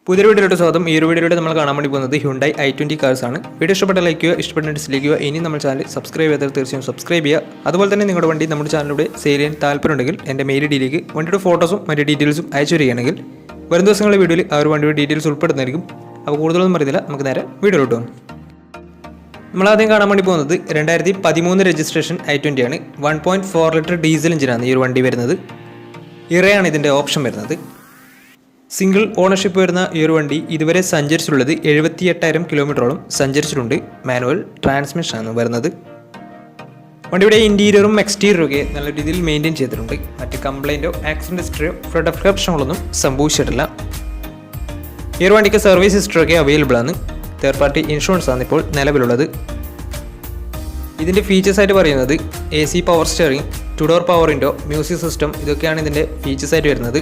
പുതിയ വീഡിയോയുടെ സ്വാഗതം. ഈ ഒരു വീഡിയോയുടെ നമ്മൾ കാണാൻ വേണ്ടി പോകുന്നത് ഹ്യുണ്ടായി i20 കാർസ് ആണ്. വീഡിയോ ഇഷ്ടപ്പെട്ട ലൈക്ക് ചെയ്യുക, ഇഷ്ടപ്പെട്ട ഡിസ്ലൈക്ക് ചെയ്യുക. ഇനി നമ്മൾ ചാനൽ സബ്സ്ക്രൈബ് ചെയ്താൽ തീർച്ചയായും സബ്സ്ക്രൈബ് ചെയ്യുക. അതുപോലെ തന്നെ നിങ്ങളുടെ വണ്ടി നമ്മുടെ ചാനലിലൂടെ സെയിൽ ചെയ്യാൻ താല്പര്യമുണ്ടെങ്കിൽ എൻ്റെ മെയിൽ ഐഡിയിലേക്ക് വണ്ടിയുടെ ഫോട്ടോസും മറ്റ് ഡീറ്റെയിൽസും അയച്ചു വരികയാണെങ്കിൽ വരും ദിവസങ്ങളിലെ വീഡിയോയിൽ ആ ഒരു വണ്ടിയുടെ ഡീറ്റെയിൽസ് ഉൾപ്പെടുന്നതായിരിക്കും. അപ്പോൾ കൂടുതലൊന്നും പറയുന്നില്ല, നമുക്ക് നേരെ വീഡിയോയിലോട്ട് പോകും. നമ്മളാദ്യം കാണാൻ വേണ്ടി പോകുന്നത് 2013 രജിസ്ട്രേഷൻ i20 ആണ്. 1.4 ലിറ്റർ ഡീസൽ എഞ്ചിനാണ് ഈ ഒരു വണ്ടി വരുന്നത്. ഇറയാണ് ഇതിൻ്റെ ഓപ്ഷൻ വരുന്നത്. സിംഗിൾ ഓണർഷിപ്പ് വരുന്ന ഈ ഒരു വണ്ടി ഇതുവരെ സഞ്ചരിച്ചിട്ടുള്ളത് 78,000 കിലോമീറ്ററോളം സഞ്ചരിച്ചിട്ടുണ്ട്. മാനുവൽ ട്രാൻസ്മിഷനാണ് വരുന്നത്. വണ്ടിയുടെ ഇൻറ്റീരിയറും എക്സ്റ്റീരിയറും ഒക്കെ നല്ല രീതിയിൽ മെയിൻറ്റെയിൻ ചെയ്തിട്ടുണ്ട്. മറ്റ് കംപ്ലൈൻറ്റോ ആക്സിഡൻറ്റ് ഹിസ്റ്ററിയോ ഫ്ലഡ് പ്രശ്നങ്ങളൊന്നും സംഭവിച്ചിട്ടില്ല. ഈ ഒരു വണ്ടിക്ക് സർവീസ് ഹിസ്റ്ററി ഒക്കെ അവൈലബിൾ ആണ്. തേർഡ് പാർട്ടി ഇൻഷുറൻസ് ആണ് ഇപ്പോൾ നിലവിലുള്ളത്. ഇതിൻ്റെ ഫീച്ചേഴ്സായിട്ട് പറയുന്നത് AC power steering, 2 door power window, music system, ഇതൊക്കെയാണ് ഇതിൻ്റെ ഫീച്ചേഴ്സായിട്ട് വരുന്നത്.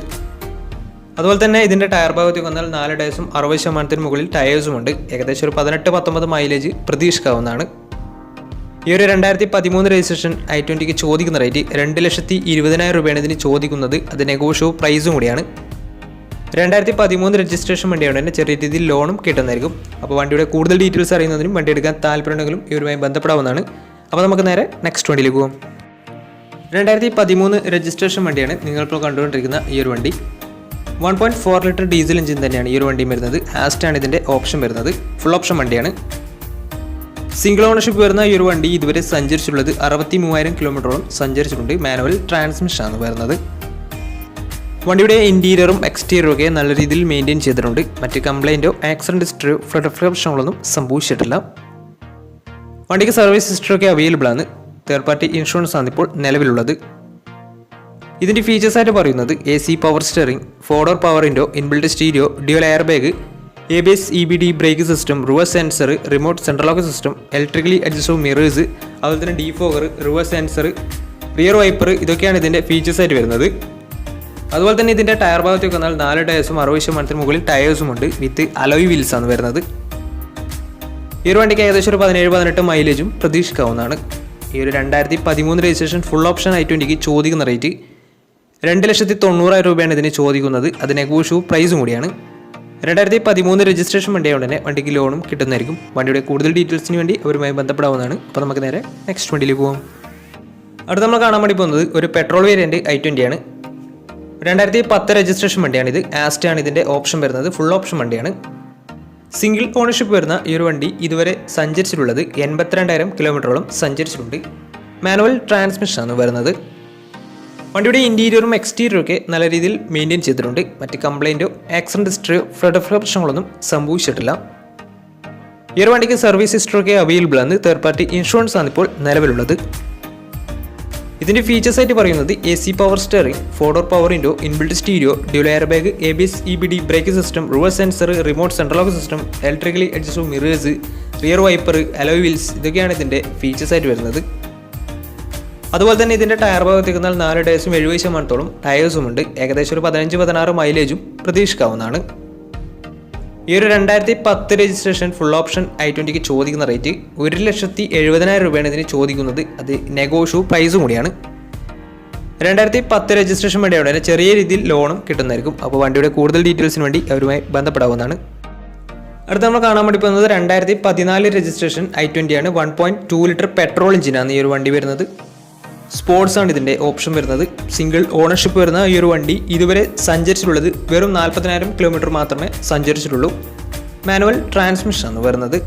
അതുപോലെ തന്നെ ഇതിൻ്റെ ടയർ ഭാഗത്തേക്ക് വന്നാൽ 4 ടയേഴ്സും 60% മുകളിൽ ടയേഴ്സുമുണ്ട്. ഏകദേശം ഒരു 18-19 മൈലേജ് പ്രതീക്ഷിക്കാവുന്നതാണ്. ഈ ഒരു 2013 രജിസ്ട്രേഷൻ i20ക്ക് ചോദിക്കുന്ന റേറ്റ് 2,20,000 രൂപയാണ് ഇതിന് ചോദിക്കുന്നത്. അത് നെഗോഷ്യബിൾ പ്രൈസും കൂടിയാണ്. 2013 രജിസ്ട്രേഷൻ വണ്ടിയാണ് തന്നെ ചെറിയ രീതിയിൽ ലോണും കിട്ടുന്നതായിരിക്കും. അപ്പോൾ വണ്ടിയുടെ കൂടുതൽ ഡീറ്റെയിൽസ് അറിയുന്നതിനും വണ്ടി എടുക്കാൻ താല്പര്യമുണ്ടെങ്കിലും ഇവരുമായി ബന്ധപ്പെടാവുന്നതാണ്. അപ്പോൾ നമുക്ക് നേരെ നെക്സ്റ്റ് വണ്ടിയിലേക്ക് പോകാം. 2013 രജിസ്ട്രേഷൻ വണ്ടിയാണ് നിങ്ങളിപ്പോൾ കണ്ടുകൊണ്ടിരിക്കുന്ന ഈ ഒരു വണ്ടി. 1.4 ലിറ്റർ ഡീസൽ എഞ്ചിൻ തന്നെയാണ് ഈ ഒരു വണ്ടിയും വരുന്നത്. ആസ്റ്റാണ് ഇതിൻ്റെ ഓപ്ഷൻ വരുന്നത്. ഫുൾ ഓപ്ഷൻ വണ്ടിയാണ്. സിംഗിൾ ഓണർഷിപ്പ് വരുന്ന ഈ ഒരു വണ്ടി ഇതുവരെ സഞ്ചരിച്ചിട്ടുള്ളത് 63,000 കിലോമീറ്ററോളം സഞ്ചരിച്ചിട്ടുണ്ട്. മാനുവൽ ട്രാൻസ്മിഷനാണ് വരുന്നത്. വണ്ടിയുടെ ഇൻറ്റീരിയറും എക്സ്റ്റീരിയറും ഒക്കെ നല്ല രീതിയിൽ മെയിൻറ്റെയിൻ ചെയ്തിട്ടുണ്ട്. മറ്റ് കംപ്ലൈൻറ്റോ ആക്സിഡൻറ്റ് ഹിസ്റ്ററിയോ ഫ്ലഡ് പ്രശ്നങ്ങളൊന്നും സംഭവിച്ചിട്ടില്ല. വണ്ടിക്ക് സർവീസ് ഹിസ്റ്ററി ഒക്കെ അവൈലബിൾ ആണ്. തേർഡ് പാർട്ടി ഇൻഷുറൻസ് ആണ് ഇപ്പോൾ നിലവിലുള്ളത്. ഇതിൻ്റെ ഫീച്ചേഴ്സായിട്ട് പറയുന്നത് AC power steering, 4 door power window, inbuilt stereo, dual air bag, ABS EBD brake system, reverse sensor, remote central lock system, electrically adjustable mirrors, അതുപോലെ തന്നെ defogger, reverse sensor, rear wiper, ഇതൊക്കെയാണ് ഇതിൻ്റെ ഫീച്ചേഴ്സായിട്ട് വരുന്നത്. അതുപോലെ തന്നെ ഇതിൻ്റെ ടയർ ഭാഗത്തേക്ക് വന്നാൽ 4 ടയേഴ്സും 60% മുകളിൽ ടയേഴ്സുമുണ്ട്. വിത്ത് അലോയ് വീൽസ് ആണ് വരുന്നത്. ഈ ഒരു വണ്ടിക്ക് ഏകദേശം ഒരു 17-18 മൈലേജും പ്രതീക്ഷിക്കാവുന്നതാണ്. ഈ ഒരു 2013 രജിസ്ട്രേഷൻ ഫുൾ ഓപ്ഷൻ i20ക്ക് ചോദിക്കുന്ന റേറ്റ് 2,90,000 രൂപയാണ് ഇതിന് ചോദിക്കുന്നത്. അത് നെഗോഷ്യബിൾ പ്രൈസും കൂടിയാണ്. 2013 രജിസ്ട്രേഷൻ വണ്ടിയായതുകൊണ്ട് തന്നെ വണ്ടിക്ക് ലോണും കിട്ടുന്നതായിരിക്കും. വണ്ടിയുടെ കൂടുതൽ ഡീറ്റെയിൽസിന് വേണ്ടി അവരുമായി ബന്ധപ്പെടാവുന്നതാണ്. അപ്പോൾ നമുക്ക് നേരെ നെക്സ്റ്റ് വണ്ടിയിലേക്ക് പോകാം. അടുത്ത് നമ്മൾ കാണാൻ വേണ്ടി പോകുന്നത് ഒരു പെട്രോൾ വേരിയൻറ്റ് i20 ആണ്. 2010 രജിസ്ട്രേഷൻ വണ്ടിയാണിത്. ആസ്റ്റാണ് ഇതിൻ്റെ ഓപ്ഷൻ വരുന്നത്. ഫുൾ ഓപ്ഷൻ വണ്ടിയാണ്. സിംഗിൾ ഓണർഷിപ്പ് വരുന്ന ഈ ഒരു വണ്ടി ഇതുവരെ സഞ്ചരിച്ചിട്ടുള്ളത് 82,000 കിലോമീറ്ററോളം സഞ്ചരിച്ചിട്ടുണ്ട്. മാനുവൽ ട്രാൻസ്മിഷനാണ് വരുന്നത്. വണ്ടിയുടെ ഇൻറ്റീരിയറും എക്സ്റ്റീരിയറും ഒക്കെ നല്ല രീതിയിൽ മെയിൻറ്റെയിൻ ചെയ്തിട്ടുണ്ട്. മറ്റ് കംപ്ലൈൻറ്റോ ആക്സിഡൻറ്റ് ഹിസ്റ്ററിയോ ഫ്ലഡ് പ്രശ്നങ്ങളൊന്നും സംഭവിച്ചിട്ടില്ല. ഈ ഒരു വണ്ടിക്ക് സർവീസ് ഹിസ്റ്ററി ഒക്കെ അവൈലബിൾ ആണ്. തേർഡ് പാർട്ടി ഇൻഷുറൻസ് ആണ് ഇപ്പോൾ നിലവിലുള്ളത്. ഇതിൻ്റെ ഫീച്ചേഴ്സായിട്ട് പറയുന്നത് AC power steering, 4 door power window, inbuilt stereo, dual air bag, ABS EBD brake system, reverse sensor, remote central lock system, electrically adjustable mirrors, rear wiper, alloy wheels, ഇതൊക്കെയാണ് ഇതിൻ്റെ ഫീച്ചേഴ്സായിട്ട് വരുന്നത്. അതുപോലെ തന്നെ ഇതിൻ്റെ ടയർ ഭാഗത്തേക്ക് വന്നാൽ 4 ടയേഴ്സും 70% ടയേഴ്സുമുണ്ട്. ഏകദേശം ഒരു 15-16 മൈലേജും പ്രതീക്ഷിക്കാവുന്നതാണ്. ഈ ഒരു 2010 രജിസ്ട്രേഷൻ ഫുൾ ഓപ്ഷൻ i20ക്ക് ചോദിക്കുന്ന റേറ്റ് 1,70,000 രൂപയാണ് ഇതിന് ചോദിക്കുന്നത്. അത് നെഗോഷ്യബിൾ പ്രൈസും കൂടിയാണ്. 2010 രജിസ്ട്രേഷൻ വണ്ടിയോടെ തന്നെ ചെറിയ രീതിയിൽ ലോണും കിട്ടുന്നതായിരിക്കും. അപ്പോൾ വണ്ടിയുടെ കൂടുതൽ ഡീറ്റെയിൽസിന് വേണ്ടി അവരുമായി ബന്ധപ്പെടാവുന്നതാണ്. അടുത്ത നമ്മൾ കാണാൻ വേണ്ടി പോകുന്നത് 2014 രജിസ്ട്രേഷൻ i20 ആണ്. 1.2 ലിറ്റർ പെട്രോൾ എഞ്ചിനാണ് ഈ ഒരു വണ്ടി വരുന്നത്. സ്പോർട്സ് ആണ് ഇതിൻ്റെ ഓപ്ഷൻ വരുന്നത്. സിംഗിൾ ഓണർഷിപ്പ് വരുന്ന ഈ ഒരു വണ്ടി ഇതുവരെ സഞ്ചരിച്ചിട്ടുള്ളത് വെറും 40,000 കിലോമീറ്റർ മാത്രമേ സഞ്ചരിച്ചിട്ടുള്ളൂ. മാനുവൽ ട്രാൻസ്മിഷനാണ് വരുന്നത്.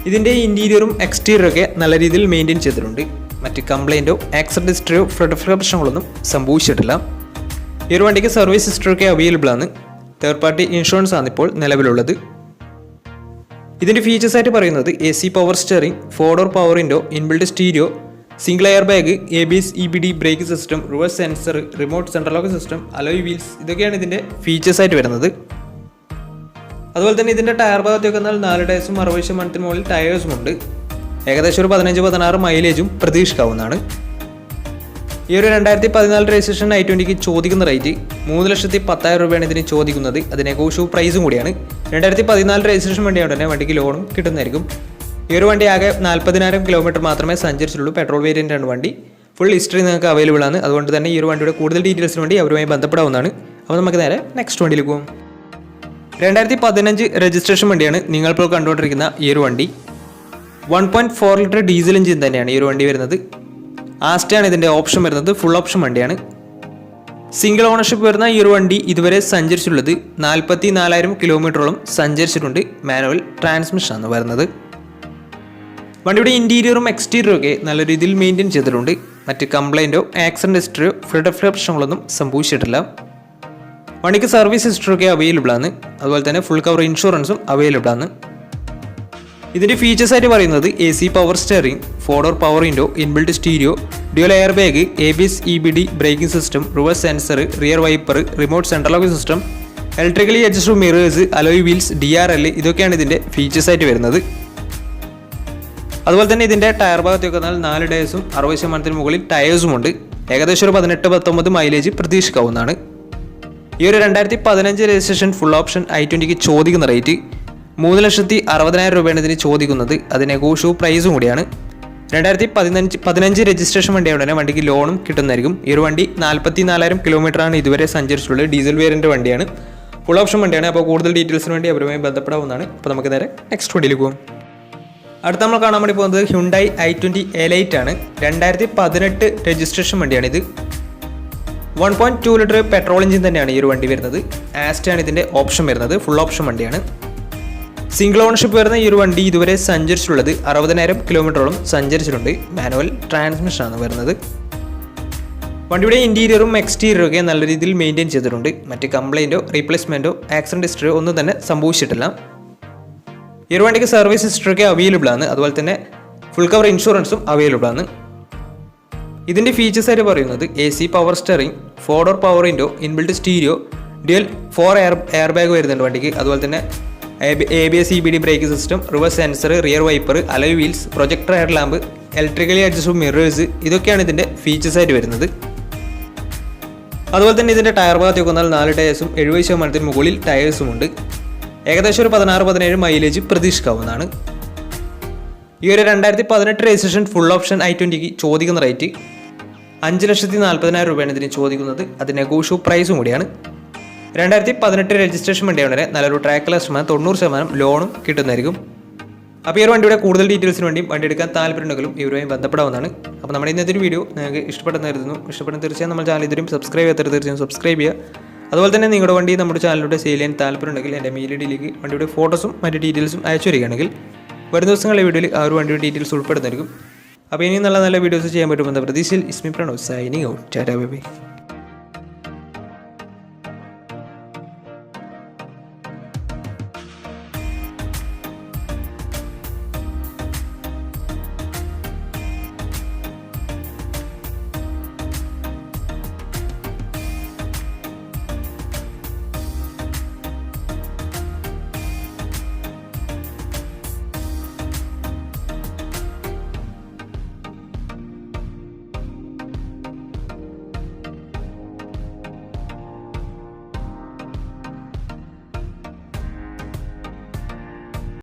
ഇതിൻ്റെ ഇൻറ്റീരിയറും എക്സ്റ്റീരിയറും ഒക്കെ നല്ല രീതിയിൽ മെയിൻറ്റെയിൻ ചെയ്തിട്ടുണ്ട്. മറ്റ് കംപ്ലൈൻറ്റോ ആക്സിഡൻറ്റ് ഹിസ്റ്ററിയോ ഫ്ലഡ് പ്രശ്നങ്ങളൊന്നും സംഭവിച്ചിട്ടില്ല. ഈ ഒരു വണ്ടിക്ക് സർവീസ് ഹിസ്റ്ററി ഒക്കെ അവൈലബിൾ ആണ്. തേർഡ് പാർട്ടി ഇൻഷുറൻസ് ആണ് ഇപ്പോൾ നിലവിലുള്ളത്. ഇതിൻ്റെ ഫീച്ചേഴ്സായിട്ട് പറയുന്നത് AC power steering, 4 door power window, inbuilt stereo, single air bag, ABS EBD brake system, reverse sensor, remote central lock system, alloy wheels, ഇതൊക്കെയാണ് ഇതിൻ്റെ ഫീച്ചേഴ്സായിട്ട് വരുന്നത്. അതുപോലെ തന്നെ ഇതിൻ്റെ ടയർ ഭാഗത്തേക്ക് വന്നാൽ 4 ടയേഴ്സും 60% മുകളിൽ ടയേഴ്സുമുണ്ട്. ഏകദേശം ഒരു 15-16 മൈലേജും പ്രതീക്ഷിക്കാവുന്നതാണ്. ഈ ഒരു 2014 രജിസ്ട്രേഷൻ i20ക്ക് ചോദിക്കുന്ന റേറ്റ് 3,10,000 രൂപയാണ് ഇതിന് ചോദിക്കുന്നത്. അത് നെഗോഷ്യബിൾ പ്രൈസും കൂടിയാണ്. 2014 രജിസ്ട്രേഷൻ വണ്ടിയായതുകൊണ്ട് തന്നെ വണ്ടിക്ക് ലോണും കിട്ടുന്നതായിരിക്കും. ഈ ഒരു വണ്ടി ആകെ 40,000 കിലോമീറ്റർ മാത്രമേ സഞ്ചരിച്ചിട്ടുള്ളൂ. പെട്രോൾ വേരിയൻ്റ് ആണ് വണ്ടി. ഫുൾ ഹിസ്റ്ററി നിങ്ങൾക്ക് അവൈലബിൾ ആണ്. അതുകൊണ്ട് തന്നെ ഈ ഒരു വണ്ടിയുടെ കൂടുതൽ ഡീറ്റെയിൽസിന് വേണ്ടി അവരുമായി ബന്ധപ്പെടാവുന്നതാണ്. അപ്പോൾ നമുക്ക് നേരെ നെക്സ്റ്റ് വണ്ടിയിലേക്ക് പോകും. 2015 രജിസ്ട്രേഷൻ വണ്ടിയാണ് നിങ്ങളിപ്പോൾ കണ്ടുകൊണ്ടിരിക്കുന്ന ഈ ഒരു വണ്ടി. 1.4 ലിറ്റർ ഡീസൽ എഞ്ചിൻ തന്നെയാണ് ഈ ഒരു വണ്ടി വരുന്നത്. ആസ്റ്റയാണ് ഇതിൻ്റെ ഓപ്ഷൻ വരുന്നത്. ഫുൾ ഓപ്ഷൻ വണ്ടിയാണ്. സിംഗിൾ ഓണർഷിപ്പ് വരുന്ന ഈ ഒരു വണ്ടി ഇതുവരെ സഞ്ചരിച്ചിട്ടുള്ളത് 44,000 കിലോമീറ്ററോളം സഞ്ചരിച്ചിട്ടുണ്ട്. മാനുവൽ ട്രാൻസ്മിഷനാണ് വരുന്നത്. വണ്ടിയുടെ ഇൻറ്റീരിയറും എക്സ്റ്റീരിയറും ഒക്കെ നല്ല രീതിയിൽ മെയിൻറ്റെയിൻ ചെയ്തിട്ടുണ്ട്. മറ്റ് കംപ്ലൈൻറ്റോ ആക്സിഡൻറ്റ് ഹിസ്റ്ററിയോ ഫ്ലഡ് പ്രശ്നങ്ങളൊന്നും സംഭവിച്ചിട്ടില്ല. വണ്ടിക്ക് സർവീസ് ഹിസ്റ്ററൊക്കെ അവൈലബിൾ ആണ്. അതുപോലെ തന്നെ ഫുൾ കവർ ഇൻഷുറൻസും അവൈലബിൾ ആണ്. ഇതിൻ്റെ ഫീച്ചേഴ്സ് ആയിട്ട് പറയുന്നത് AC power steering, 4-door power window, inbuilt stereo, dual air bag, ABS EBD braking system, reverse sensor, rear wiper, remote central locking system, electrically adjustable mirrors, alloy wheels, DRL ഇതൊക്കെയാണ് ഇതിൻ്റെ features ആയിട്ട് വരുന്നത്. അതുപോലെ തന്നെ ഇതിൻ്റെ tyre ഭാഗത്തേക്ക് വന്നാൽ 4 ടയേഴ്സും 60% മുകളിൽ ടയേഴ്സുമുണ്ട്. ഏകദേശം ഒരു 18-19 മൈലേജ് പ്രതീക്ഷിക്കാവുന്നതാണ്. ഈ ഒരു 2015 രജിസ്ട്രേഷൻ ഫുൾ ഓപ്ഷൻ i20ക്ക് ചോദിക്കുന്ന റേറ്റ് 3,60,000 രൂപയാണ് ഇതിന് ചോദിക്കുന്നത്. അത് നെഗോഷ്യബിൾ പ്രൈസും കൂടിയാണ്. 2015 രജിസ്ട്രേഷൻ വണ്ടിയായതുകൊണ്ട് തന്നെ വണ്ടിക്ക് ലോണും കിട്ടുന്നതായിരിക്കും. ഈ ഒരു വണ്ടി 44,000 കിലോമീറ്ററാണ് ഇതുവരെ സഞ്ചരിച്ചിട്ടുള്ളത്. ഡീസൽ വേരിയൻ്റ് വണ്ടിയാണ്. ഫുൾ ഓപ്ഷൻ വണ്ടിയാണ്. അപ്പോൾ കൂടുതൽ ഡീറ്റെയിൽസിന് വേണ്ടി അവരുമായി ബന്ധപ്പെടാവുന്നതാണ്. അപ്പോൾ നമുക്ക് നേരെ നെക്സ്റ്റ് വണ്ടിയിൽ പോകും. അടുത്ത നമ്മൾ കാണാൻ വേണ്ടി പോകുന്നത് ഹ്യുണ്ടായി i20 Elite ആണ്. 2018 രജിസ്ട്രേഷൻ വണ്ടിയാണിത്. 1.2 ലിറ്റർ പെട്രോൾ എഞ്ചിൻ തന്നെയാണ് ഈ ഒരു വണ്ടി വരുന്നത്. ആസ്റ്റയാണ് ഇതിൻ്റെ ഓപ്ഷൻ വരുന്നത്. ഫുൾ ഓപ്ഷൻ വണ്ടിയാണ്. സിംഗിൾ ഓണർഷിപ്പ് വരുന്ന ഈ ഒരു വണ്ടി ഇതുവരെ സഞ്ചരിച്ചിട്ടുള്ളത് 60,000 കിലോമീറ്ററോളം സഞ്ചരിച്ചിട്ടുണ്ട്. മാനുവൽ ട്രാൻസ്മിഷനാണ് വരുന്നത്. വണ്ടിയുടെ ഇൻറ്റീരിയറും എക്സ്റ്റീരിയറും ഒക്കെ നല്ല രീതിയിൽ മെയിൻറ്റെയിൻ ചെയ്തിട്ടുണ്ട്. മറ്റ് കംപ്ലൈൻറ്റോ റീപ്ലേസ്മെൻറ്റോ ആക്സിഡൻറ്റ് ഹിസ്റ്ററിയോ ഒന്നും തന്നെ സംഭവിച്ചിട്ടില്ല. ഈ ഒരു വണ്ടിക്ക് സർവീസ് ഹിസ്റ്ററിയൊക്കെ അവൈലബിൾ ആണ്. അതുപോലെ തന്നെ ഫുൾ കവർ ഇൻഷുറൻസും അവൈലബിൾ ആണ്. ഇതിൻ്റെ ഫീച്ചേഴ്സ് ആയിട്ട് പറയുന്നത് AC power steering, 4-door power window, inbuilt stereo, dual 4 air bag വരുന്നുണ്ട് വണ്ടിക്ക്. അതുപോലെ തന്നെ ABS EBD braking system, reverse sensor, rear wiper, alloy wheels, projector head lamp, electrically adjustable mirrors ഇതൊക്കെയാണ് ഇതിൻ്റെ ഫീച്ചേഴ്സ് ആയിട്ട് വരുന്നത്. അതുപോലെ തന്നെ ഇതിൻ്റെ ടയർ ഭാഗത്തേക്ക് വന്നാൽ 4 ടയേഴ്സും 70% മുകളിൽ ടയേഴ്സും ഉണ്ട്. ഏകദേശം ഒരു 16-17 മൈലേജ് പ്രതീക്ഷിക്കാവുന്നതാണ്. ഈ ഒരു 2018 രജിസ്ട്രേഷൻ ഫുൾ ഓപ്ഷൻ i20ക്ക് ചോദിക്കുന്ന റേറ്റ് 5,40,000 രൂപയാണ് ഇതിന് ചോദിക്കുന്നത്. അത് നെഗോഷ്യബിൾ പ്രൈസും കൂടിയാണ്. 2018 രജിസ്ട്രേഷൻ വണ്ടിയാണെങ്കിൽ നല്ലൊരു ട്രാക്ക്ലെസ് 90% ലോണും കിട്ടുന്നതായിരിക്കും. അപ്പോൾ ഈ ഒരു വണ്ടിയുടെ കൂടുതൽ ഡീറ്റെയിൽസിന് വേണ്ടി വണ്ടി എടുക്കാൻ താല്പര്യമുണ്ടെങ്കിലും ഇവരുമായി ബന്ധപ്പെടാവുന്നതാണ്. അപ്പോൾ നമ്മുടെ ഇന്നത്തെ വീഡിയോ നിങ്ങൾക്ക് ഇഷ്ടപ്പെടുന്ന തീർച്ചയായും നമ്മൾ ചാനൽ ഇതുവരെയും സബ്സ്ക്രൈബ് ചെയ്യാത്ത തീർച്ചയായും സബ്സ്ക്രൈബ് ചെയ്യുക. അതുപോലെ തന്നെ നിങ്ങളുടെ വണ്ടി നമ്മുടെ ചാനലിലൂടെ സെയിൽ ചെയ്യാൻ താല്പര്യമുണ്ടെങ്കിൽ എൻ്റെ മെയിൽ ഐഡിയിലേക്ക് വണ്ടിയുടെ ഫോട്ടോസും മറ്റ് ഡീറ്റെയിൽസും അയച്ചു വരികയാണെങ്കിൽ വരും ദിവസങ്ങളിലെ വീഡിയോയിൽ ആ ഒരു വണ്ടിയുടെ ഡീറ്റെയിൽസ് ഉൾപ്പെടുന്നതായിരിക്കും. അപ്പോൾ ഇനിയും നല്ല വീഡിയോസ് ചെയ്യാൻ പറ്റുമെന്ന പ്രതീക്ഷയിൽ it's me Pranav signing out. Tata bye by.